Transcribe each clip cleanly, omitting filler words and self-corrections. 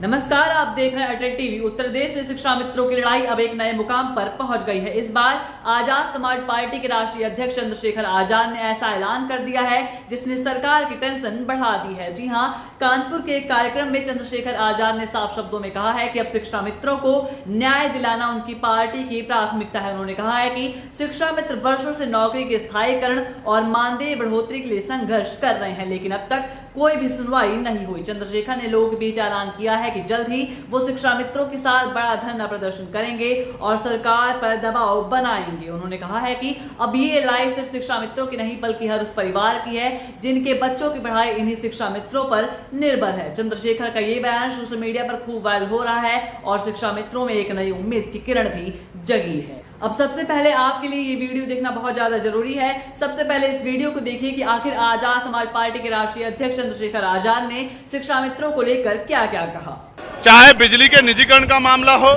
नमस्कार, आप देख रहे हैं अटल टीवी। उत्तर प्रदेश में शिक्षा मित्रों की लड़ाई अब एक नए मुकाम पर पहुंच गई है। इस बार आजाद समाज पार्टी के राष्ट्रीय अध्यक्ष चंद्रशेखर आजाद ने ऐसा ऐलान कर दिया है जिसने सरकार की टेंशन बढ़ा दी है। जी हां, कानपुर के एक कार्यक्रम में चंद्रशेखर आजाद ने साफ शब्दों में कहा है कि अब शिक्षा मित्रों को न्याय दिलाना उनकी पार्टी की प्राथमिकता है। उन्होंने कहा है कि शिक्षा मित्र वर्षों से नौकरी के स्थायीकरण और मानदेय बढ़ोतरी के लिए संघर्ष कर रहे हैं, लेकिन अब तक कोई भी सुनवाई नहीं हुई। चंद्रशेखर ने लोगों के बीच ऐलान किया है कि जल्द ही वो शिक्षा मित्रों के साथ बड़ा धरना प्रदर्शन करेंगे और सरकार पर दबाव बनाएंगे। उन्होंने कहा है कि अब ये लड़ाई सिर्फ शिक्षा मित्रों की नहीं बल्कि हर उस परिवार की है जिनके बच्चों की पढ़ाई इन्हीं शिक्षा मित्रों पर निर्भर है। चंद्रशेखर का ये बयान सोशल मीडिया पर खूब वायरल हो रहा है और शिक्षा मित्रों में एक नई उम्मीद की किरण भी जगी है। अब सबसे पहले आपके लिए ये वीडियो देखना बहुत ज्यादा जरूरी है। सबसे पहले इस वीडियो को देखिए कि आखिर आजाद समाज पार्टी के राष्ट्रीय अध्यक्ष चंद्रशेखर आजाद ने शिक्षा मित्रों को लेकर क्या क्या कहा। चाहे बिजली के निजीकरण का मामला हो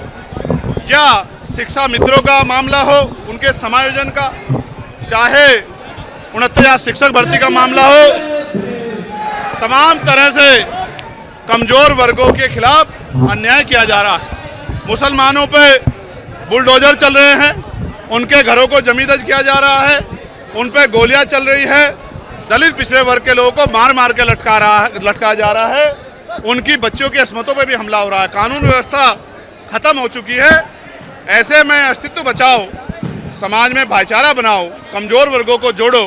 या शिक्षा मित्रों का मामला हो, उनके समायोजन का, चाहे 69 शिक्षक भर्ती का मामला हो, तमाम तरह से कमजोर वर्गों के खिलाफ अन्याय किया जा रहा है। मुसलमानों पे बुलडोजर चल रहे हैं, उनके घरों को जमींदोज किया जा रहा है, उन पे गोलियां चल रही है, दलित पिछड़े वर्ग के लोगों को मार मार के लटकाया जा रहा है, उनकी बच्चों की अस्मतों पे भी हमला हो रहा है। कानून व्यवस्था खत्म हो चुकी है। ऐसे में अस्तित्व बचाओ, समाज में भाईचारा बनाओ, कमजोर वर्गों को जोड़ो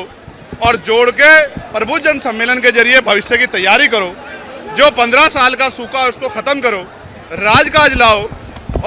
और जोड़ के प्रबुद्ध जन सम्मेलन के जरिए भविष्य की तैयारी करो। जो 15 साल का सूखा है उसको खत्म करो, राजकाज लाओ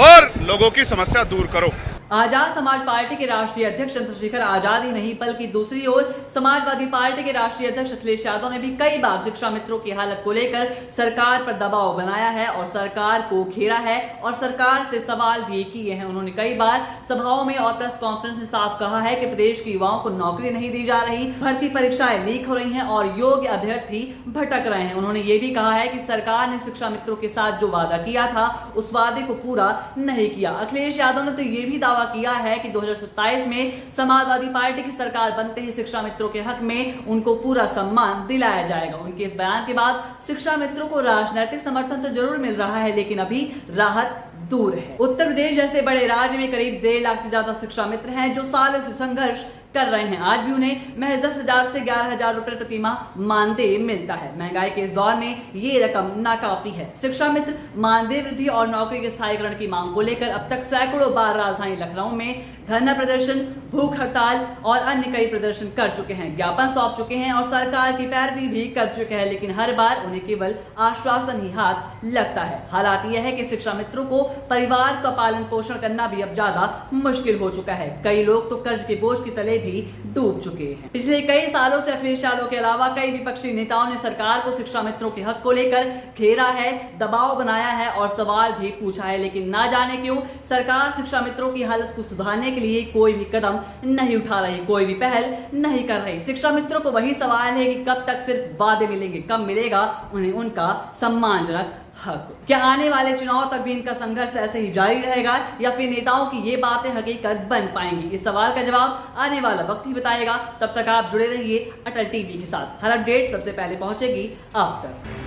और लोगों की समस्या दूर करो। आजाद समाज पार्टी के राष्ट्रीय अध्यक्ष चंद्रशेखर आजाद ही नहीं बल्कि दूसरी ओर समाजवादी पार्टी के राष्ट्रीय अध्यक्ष अखिलेश यादव ने भी कई बार शिक्षा मित्रों की हालत को लेकर सरकार पर दबाव बनाया है और सरकार को घेरा है और सरकार से सवाल भी किए हैं। उन्होंने कई बार सभाओं में और प्रेस कॉन्फ्रेंस में साफ कहा है कि प्रदेश के युवाओं को नौकरी नहीं दी जा रही, भर्ती परीक्षाएं लीक हो रही है और योग्य अभ्यर्थी भटक रहे हैं। उन्होंने ये भी कहा है कि सरकार ने शिक्षा मित्रों के साथ जो वादा किया था उस वादे को पूरा नहीं किया। अखिलेश यादव ने तो ये भी दावा किया है कि 2027 में समाजवादी पार्टी की सरकार बनते ही शिक्षा मित्रों के हक में उनको पूरा सम्मान दिलाया जाएगा। उनके इस बयान के बाद शिक्षा मित्रों को राजनीतिक समर्थन तो जरूर मिल रहा है, लेकिन अभी राहत दूर है। उत्तर प्रदेश जैसे बड़े राज्य में करीब 1.5 लाख से ज्यादा शिक्षा मित्र हैं जो सालों से संघर्ष कर रहे हैं। आज भी उन्हें महज 10,000 से 11,000 रुपए प्रति माह मानदेय मिलता है। महंगाई के इस दौर में ये रकम नाकाफी है। शिक्षा मित्र मानदेय वृद्धि और नौकरी के स्थायीकरण की मांग को लेकर अब तक सैकड़ों बार राजधानी लखनऊ में धरना प्रदर्शन, भूख हड़ताल और अन्य कई प्रदर्शन कर चुके हैं, ज्ञापन सौंप चुके हैं और सरकार की पैरवी भी कर चुके हैं, लेकिन हर बार उन्हें केवल आश्वासन ही हाथ लगता है। हालात यह है कि शिक्षा मित्रों को परिवार का पालन पोषण करना भी अब ज्यादा मुश्किल हो चुका है। कई लोग तो कर्ज के बोझ के तले भी डूब चुके हैं। पिछले कई सालों से अखिलेश यादव के अलावा कई विपक्षी नेताओं ने सरकार को शिक्षा मित्रों के हक को लेकर घेरा है, दबाव बनाया है और सवाल भी पूछा है, लेकिन ना जाने क्यों सरकार शिक्षा मित्रों की हालत को सुधारने के लिए कोई भी कदम नहीं उठा रही, कोई भी पहल नहीं कर रही। शिक्षा मित्रों को वही सवाल है कि कब तक सिर्फ वादे मिलेंगे, कब मिलेगा उन्हें उनका सम्मानजनक हक। क्या आने वाले चुनाव तक भी इनका संघर्ष ऐसे ही जारी रहेगा या फिर नेताओं की ये बातें हकीकत बन पाएंगी? इस सवाल का जवाब आने वाला वक्त ही बताएगा। तब तक आप जुड़े रहिए अटल टीवी के साथ। हर अपडेट सबसे पहले पहुंचेगी आप तक।